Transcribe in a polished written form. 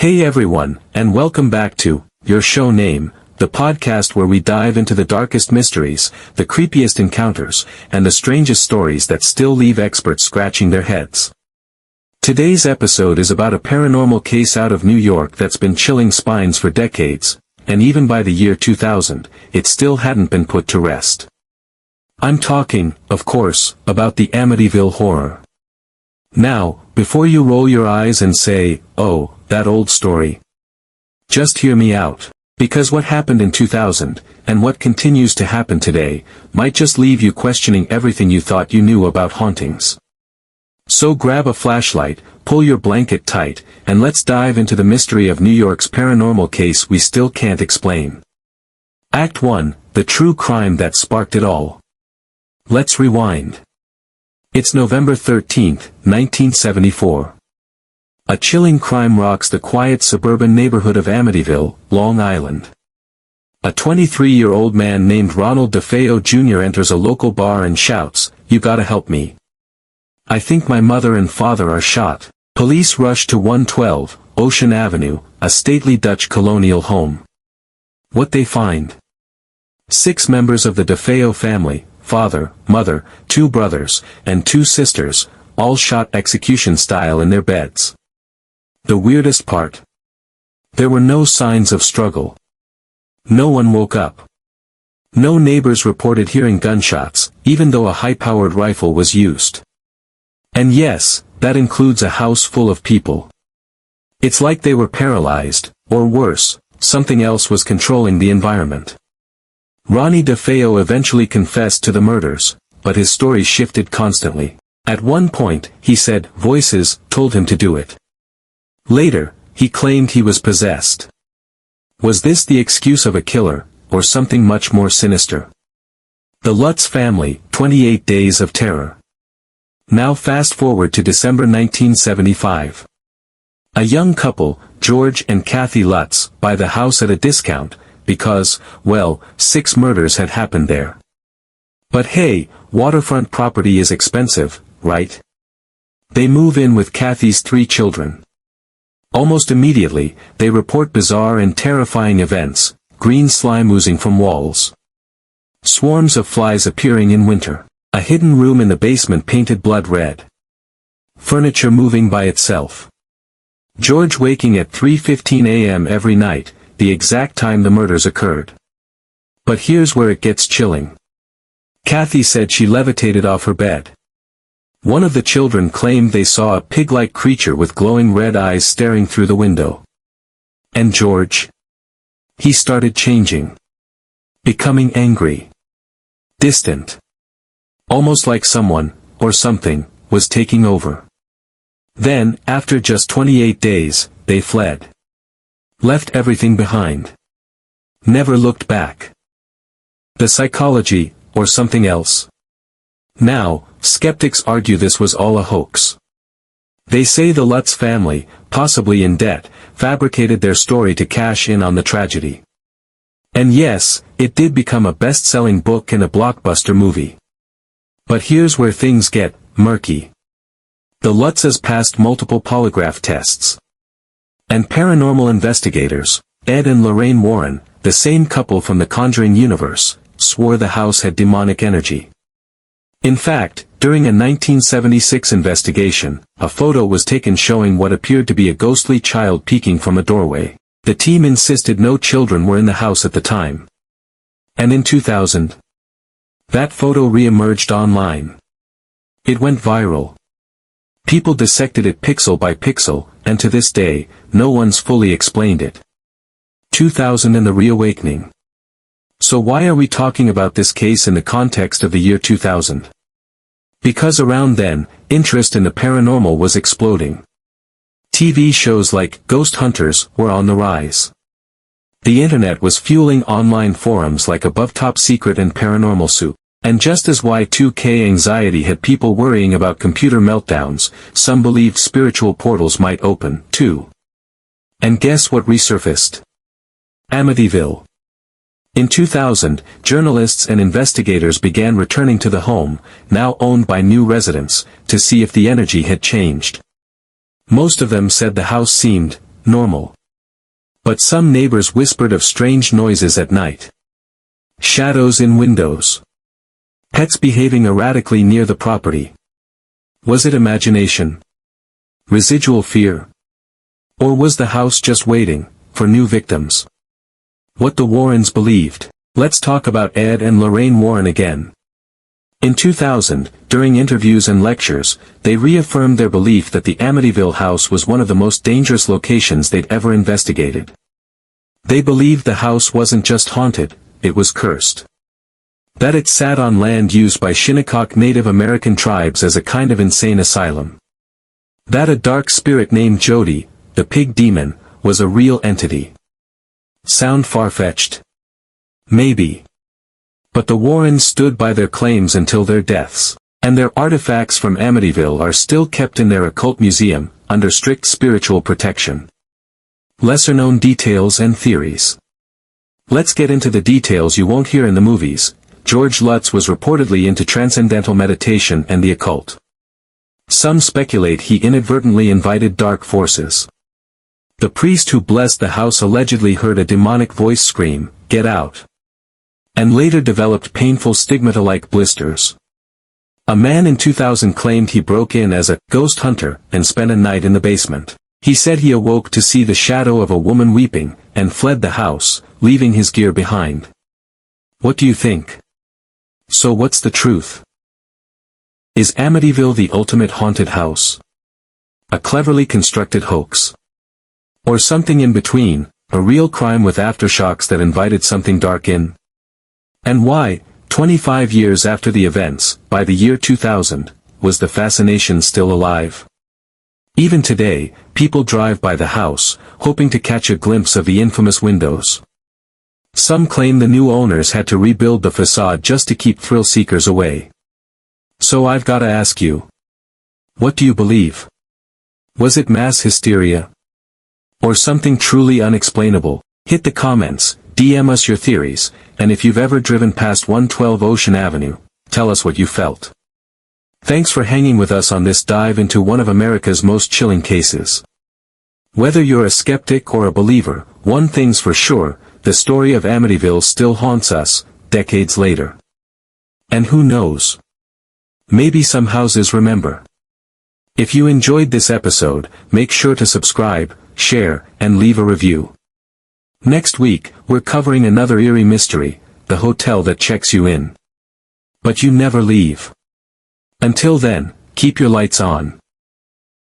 Hey everyone, and welcome back to Your Show Name, the podcast where we dive into the darkest mysteries, the creepiest encounters, and the strangest stories that still leave experts scratching their heads. Today's episode is about a paranormal case out of New York that's been chilling spines for decades, and even by the year 2000, it still hadn't been put to rest. I'm talking, of course, about the Amityville Horror. Now, before you roll your eyes and say, "Oh, that old story," just hear me out. Because what happened in 2000, and what continues to happen today, might just leave you questioning everything you thought you knew about hauntings. So grab a flashlight, pull your blanket tight, and let's dive into the mystery of New York's paranormal case we still can't explain. Act 1, the true crime that sparked it all. Let's rewind. It's November 13th, 1974. A chilling crime rocks the quiet suburban neighborhood of Amityville, Long Island. A 23-year-old man named Ronald DeFeo Jr. enters a local bar and shouts, "You gotta help me. I think my mother and father are shot." Police rush to 112 Ocean Avenue, a stately Dutch colonial home. What they find? 6 members of the DeFeo family, father, mother, 2 brothers, and 2 sisters, all shot execution style in their beds. The weirdest part? There were no signs of struggle. No one woke up. No neighbors reported hearing gunshots, even though a high-powered rifle was used. And yes, that includes a house full of people. It's like they were paralyzed, or worse, something else was controlling the environment. Ronnie DeFeo eventually confessed to the murders, but his story shifted constantly. At one point, he said voices told him to do it. Later, he claimed he was possessed. Was this the excuse of a killer, or something much more sinister? The Lutz family, 28 Days of Terror. Now fast forward to December 1975. A young couple, George and Kathy Lutz, buy the house at a discount, because, well, 6 murders had happened there. But hey, waterfront property is expensive, right? They move in with Kathy's 3 children. Almost immediately, they report bizarre and terrifying events, green slime oozing from walls. Swarms of flies appearing in winter. A hidden room in the basement painted blood red. Furniture moving by itself. George waking at 3:15 a.m. every night, the exact time the murders occurred. But here's where it gets chilling. Kathy said she levitated off her bed. One of the children claimed they saw a pig-like creature with glowing red eyes staring through the window. And George? He started changing. Becoming angry. Distant. Almost like someone, or something, was taking over. Then, after just 28 days, they fled. Left everything behind. Never looked back. The psychology, or something else? Now, skeptics argue this was all a hoax. They say the Lutz family, possibly in debt, fabricated their story to cash in on the tragedy. And yes, it did become a best-selling book and a blockbuster movie. But here's where things get murky. The Lutzes passed multiple polygraph tests. And paranormal investigators, Ed and Lorraine Warren, the same couple from the Conjuring universe, swore the house had demonic energy. In fact, during a 1976 investigation, a photo was taken showing what appeared to be a ghostly child peeking from a doorway. The team insisted no children were in the house at the time. And in 2000, that photo re-emerged online. It went viral. People dissected it pixel by pixel, and to this day, no one's fully explained it. 2000 and the reawakening. So why are we talking about this case in the context of the year 2000? Because around then, interest in the paranormal was exploding. TV shows like Ghost Hunters were on the rise. The internet was fueling online forums like Above Top Secret and Paranormal Soup. And just as Y2K anxiety had people worrying about computer meltdowns, some believed spiritual portals might open, too. And guess what resurfaced? Amityville. In 2000, journalists and investigators began returning to the home, now owned by new residents, to see if the energy had changed. Most of them said the house seemed normal. But some neighbors whispered of strange noises at night. Shadows in windows. Pets behaving erratically near the property. Was it imagination? Residual fear? Or was the house just waiting for new victims? What the Warrens believed. Let's talk about Ed and Lorraine Warren again. In 2000, during interviews and lectures, they reaffirmed their belief that the Amityville house was one of the most dangerous locations they'd ever investigated. They believed the house wasn't just haunted, it was cursed. That it sat on land used by Shinnecock Native American tribes as a kind of insane asylum. That a dark spirit named Jody, the pig demon, was a real entity. Sound far-fetched? Maybe. But the Warrens stood by their claims until their deaths, and their artifacts from Amityville are still kept in their occult museum, under strict spiritual protection. Lesser-known details and theories. Let's get into the details you won't hear in the movies. George Lutz was reportedly into transcendental meditation and the occult. Some speculate he inadvertently invited dark forces. The priest who blessed the house allegedly heard a demonic voice scream, "Get out!" and later developed painful stigmata-like blisters. A man in 2000 claimed he broke in as a ghost hunter and spent a night in the basement. He said he awoke to see the shadow of a woman weeping, and fled the house, leaving his gear behind. What do you think? So what's the truth? Is Amityville the ultimate haunted house? A cleverly constructed hoax? Or something in between, a real crime with aftershocks that invited something dark in? And why, 25 years after the events, by the year 2000, was the fascination still alive? Even today, people drive by the house, hoping to catch a glimpse of the infamous windows. Some claim the new owners had to rebuild the facade just to keep thrill-seekers away. So I've gotta ask you. What do you believe? Was it mass hysteria? Or something truly unexplainable? Hit the comments, DM us your theories, and if you've ever driven past 112 Ocean Avenue, tell us what you felt. Thanks for hanging with us on this dive into one of America's most chilling cases. Whether you're a skeptic or a believer, one thing's for sure, the story of Amityville still haunts us, decades later. And who knows? Maybe some houses remember. If you enjoyed this episode, make sure to subscribe, share, and leave a review. Next week, we're covering another eerie mystery, the hotel that checks you in. But you never leave. Until then, keep your lights on.